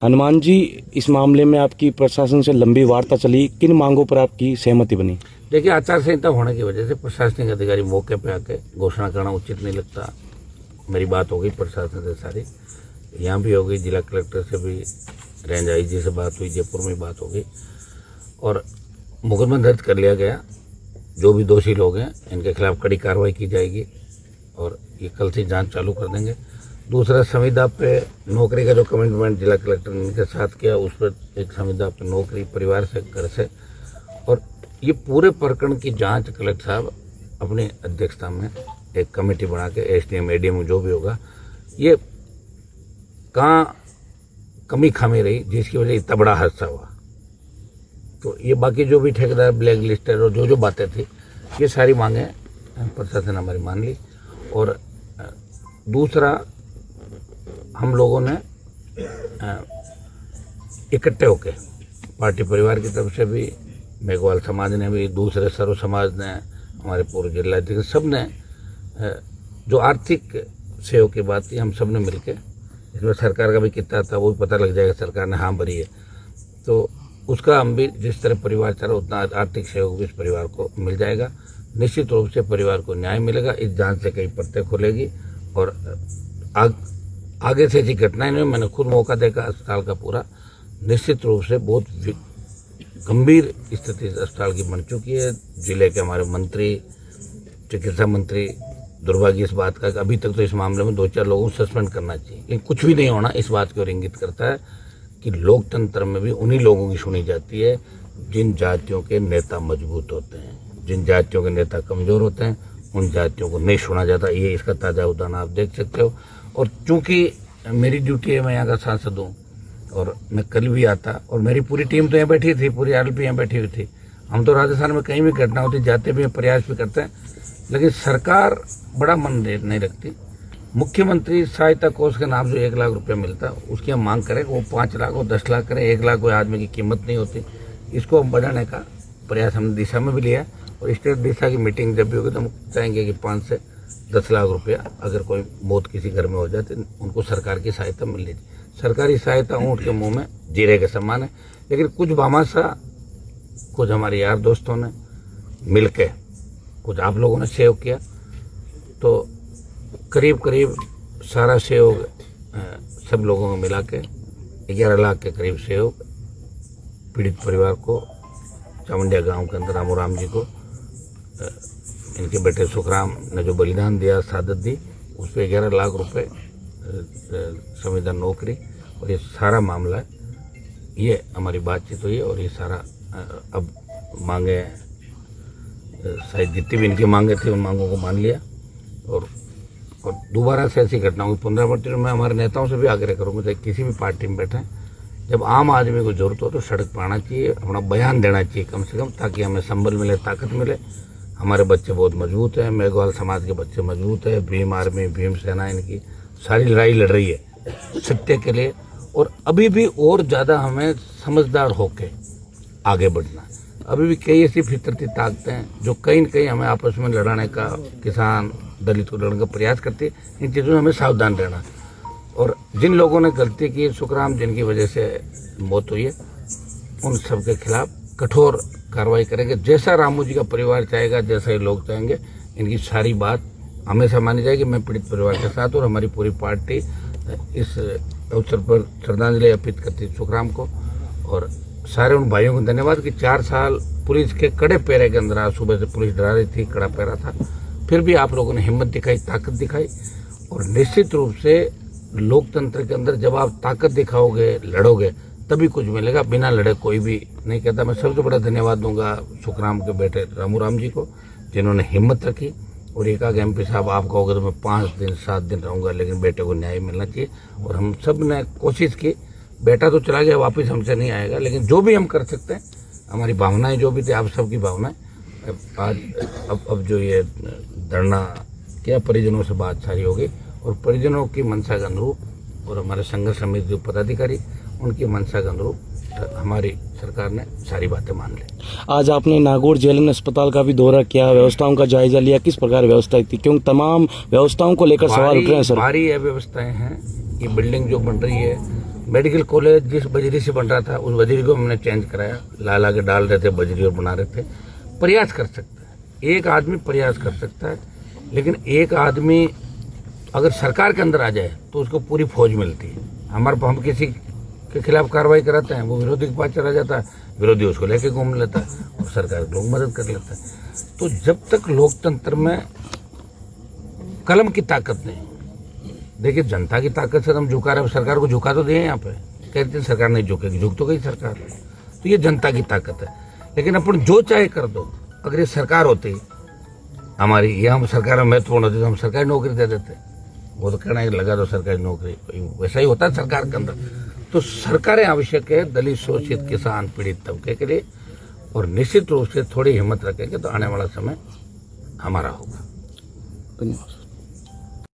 हनुमान जी, इस मामले में आपकी प्रशासन से लंबी वार्ता चली, किन मांगों पर आपकी सहमति बनी? देखिए, आचार संहिता होने की वजह से प्रशासनिक अधिकारी मौके पे आके घोषणा करना उचित नहीं लगता। मेरी बात हो गई प्रशासन से सारी, यहाँ भी हो गई, जिला कलेक्टर से भी, रेंज आईजी से बात हुई, जयपुर में बात हो गई और मुकदमा दर्ज कर लिया गया। जो भी दोषी लोग हैं इनके खिलाफ कड़ी कार्रवाई की जाएगी और ये कल से जांच चालू कर देंगे। दूसरा, संविदा पे नौकरी का जो कमिटमेंट जिला कलेक्टर ने इनके साथ किया, उस पर एक संविदा पे नौकरी परिवार से, घर से, और ये पूरे प्रकरण की जांच कलेक्टर साहब अपनी अध्यक्षता में एक कमेटी बना के, एसडीएम एडीएम जो भी होगा, ये कहाँ कमी खामी रही जिसकी वजह इतना बड़ा हादसा हुआ। तो ये बाकी जो भी ठेकेदार ब्लैक लिस्टेड और जो बातें थी, ये सारी मांगें प्रशासन हमारी मान ली। और दूसरा, हम लोगों ने इकट्ठे होके पार्टी परिवार की तरफ से भी, मेघवाल समाज ने भी, दूसरे सर्व समाज ने, हमारे पूर्व जिलाध्यक्ष, सब ने जो आर्थिक सहयोग की बात थी, हम सब ने मिल के, इसमें सरकार का भी कितना था वो भी पता लग जाएगा, सरकार ने हाँ भरी है, तो उसका हम भी जिस तरह परिवार चला उतना आर्थिक सहयोग भी इस परिवार को मिल जाएगा। निश्चित रूप से परिवार को न्याय मिलेगा। इस जांच से कई परतें खुलेगी और आगे से ऐसी घटनाएं नहीं। मैंने खुद मौका देखा अस्पताल का पूरा, निश्चित रूप से बहुत गंभीर स्थिति अस्पताल की बन चुकी है। जिले के हमारे मंत्री, चिकित्सा मंत्री, दुर्भाग्य इस बात का कि अभी तक तो इस मामले में 2-4 लोगों को सस्पेंड करना चाहिए, लेकिन कुछ भी नहीं होना इस बात की ओर इंगित करता है कि लोकतंत्र में भी उन्हीं लोगों की सुनी जाती है जिन जातियों के नेता मजबूत होते हैं। जिन जातियों के नेता कमजोर होते हैं उन जातियों को नहीं सुना जाता। ये इसका ताज़ा उदाहरण आप देख सकते हो। और चूंकि मेरी ड्यूटी है, मैं यहाँ का सांसद हूँ और मैं कल भी आता, और मेरी पूरी टीम तो यहाँ बैठी थी, पूरी आरएलपी यहाँ बैठी हुई थी। हम तो राजस्थान में कहीं भी घटना होती जाते भी हैं, प्रयास भी करते हैं, लेकिन सरकार बड़ा मन नहीं रखती। मुख्यमंत्री सहायता कोष के नाम से 1 लाख रुपया मिलता है, उसकी हम मांग करें वो 5 लाख और 10 लाख करें। 1 लाख कोई आदमी की कीमत नहीं होती। इसको बढ़ाने का प्रयास हमने दिशा में भी लिया है और स्टेट दिशा की मीटिंग जब भी होगी तो हम चाहेंगे कि 5 से 10 लाख रुपया, अगर कोई मौत किसी घर में हो जाए तो उनको सरकार की सहायता मिल जाती। सरकारी सहायता ऊँट के मुँह में जीरे के समान है, लेकिन कुछ भामाशा, कुछ हमारे यार दोस्तों ने मिल के, कुछ आप लोगों ने सहयोग किया, तो करीब सारा सहयोग सब लोगों को मिला के 11 लाख के करीब सहयोग पीड़ित परिवार को, चामुंडिया गांव के अंदर रामू जी को, इनके बेटे सुखराम ने जो बलिदान दिया, शहादत दी, उस पर 11 लाख रुपए संविदा नौकरी, और ये सारा मामला है। ये हमारी बातचीत हुई और ये सारा अब मांगे, शायद जितनी भी इनकी मांगे थी उन मांगों को मान लिया। और दोबारा से ऐसी घटनाओं की पुनरावृत्ति मैं हमारे नेताओं से भी आग्रह करूँगा, चाहे किसी भी पार्टी में बैठे, जब आम आदमी को जरूरत हो तो सड़क पर आना चाहिए, अपना बयान देना चाहिए कम से कम, ताकि हमें संबल मिले, ताकत मिले। हमारे बच्चे बहुत मजबूत हैं, मेघवाल समाज के बच्चे मजबूत हैं, भीम आर्मी, भीम सेना, इनकी सारी लड़ाई लड़ रही है सत्य के लिए, और अभी भी और ज़्यादा हमें समझदार होके आगे बढ़ना है। अभी भी कई ऐसी फितरती ताकतें हैं जो कहीं न कहीं हमें आपस में लड़ाने का, किसान दलित को लड़ने का प्रयास करती है। इन चीज़ों में हमें सावधान रहना। और जिन लोगों ने गलती की, सुखराम जिनकी वजह से मौत हुई है, उन सब के खिलाफ कठोर कार्रवाई करेंगे। जैसा रामू जी का परिवार चाहेगा, जैसा ही लोग चाहेंगे, इनकी सारी बात हमेशा मानी जाएगी। मैं पीड़ित परिवार के साथ और हमारी पूरी पार्टी इस अवसर पर श्रद्धांजलि अर्पित करती सुखराम को, और सारे उन भाइयों को धन्यवाद कि 4 साल पुलिस के कड़े पैरे के अंदर, आज सुबह से पुलिस डरा रही थी, कड़ा पैरा था, फिर भी आप लोगों ने हिम्मत दिखाई, ताकत दिखाई। और निश्चित रूप से लोकतंत्र के अंदर जब आप ताकत दिखाओगे, लड़ोगे, तभी कुछ मिलेगा। बिना लड़े कोई भी नहीं कहता। मैं सबसे बड़ा धन्यवाद दूंगा सुखराम के बेटे रामू जी को, जिन्होंने हिम्मत रखी और एक आगे MP साहब आप कहोगे तो मैं 5 दिन 7 दिन रहूँगा, लेकिन बेटे को न्याय मिलना चाहिए। और हम सब ने कोशिश की। बेटा तो चला गया, वापस हमसे नहीं आएगा, लेकिन जो भी हम कर सकते हैं, हमारी भावनाएं जो भी थी, आप सबकी भावनाएं, आज अब जो ये धरना किया, परिजनों से बात सारी हो गई और परिजनों की मंशा के अनुरूप, और हमारे संघर्ष समिति जो पदाधिकारी, उनकी मंशा के अनुरूप हमारी सरकार ने सारी बातें मान ली। आज आपने नागौर जेल अस्पताल का भी दौरा किया, व्यवस्थाओं का जायजा लिया, किस प्रकार व्यवस्था थी? क्योंकि तमाम व्यवस्थाओं को लेकर सवाल उठ रहे हैं सर। भारी व्यवस्थाएं हैं। ये बिल्डिंग जो बन रही है मेडिकल कॉलेज जिस बजरी से बन रहा था उस बजरी को हमने चेंज कराया, ला के डाल रहे थे बजरी और बना रहे थे। प्रयास कर सकता है, एक आदमी प्रयास कर सकता है, लेकिन एक आदमी अगर सरकार के अंदर आ जाए तो उसको पूरी फौज मिलती है। हम किसी के खिलाफ कार्रवाई कराते हैं, वो विरोधी के पास चला जाता है, विरोधी उसको लेके घूम लेता है और सरकार के लोग मदद कर लेता है। तो जब तक लोकतंत्र में कलम की ताकत नहीं, देखिए जनता की ताकत से हम झुका रहे, सरकार को झुका तो दिए यहाँ पे, कहते हैं सरकार नहीं झुकेगी, झुक तो गई सरकार। तो ये जनता की ताकत है, लेकिन अपन जो चाहे कर दो, अगर ये सरकार होती हमारी, ये हम सरकार में महत्वपूर्ण होती तो हम सरकारी नौकरी दे देते। वो तो कहना है लगा दो सरकारी नौकरी, वैसा ही होता है सरकार के अंदर। तो सरकारें आवश्यक है दलित, शोषित, किसान, पीड़ित तबके के लिए, और निश्चित रूप से थोड़ी हिम्मत रखेंगे तो आने वाला समय हमारा होगा। धन्यवाद।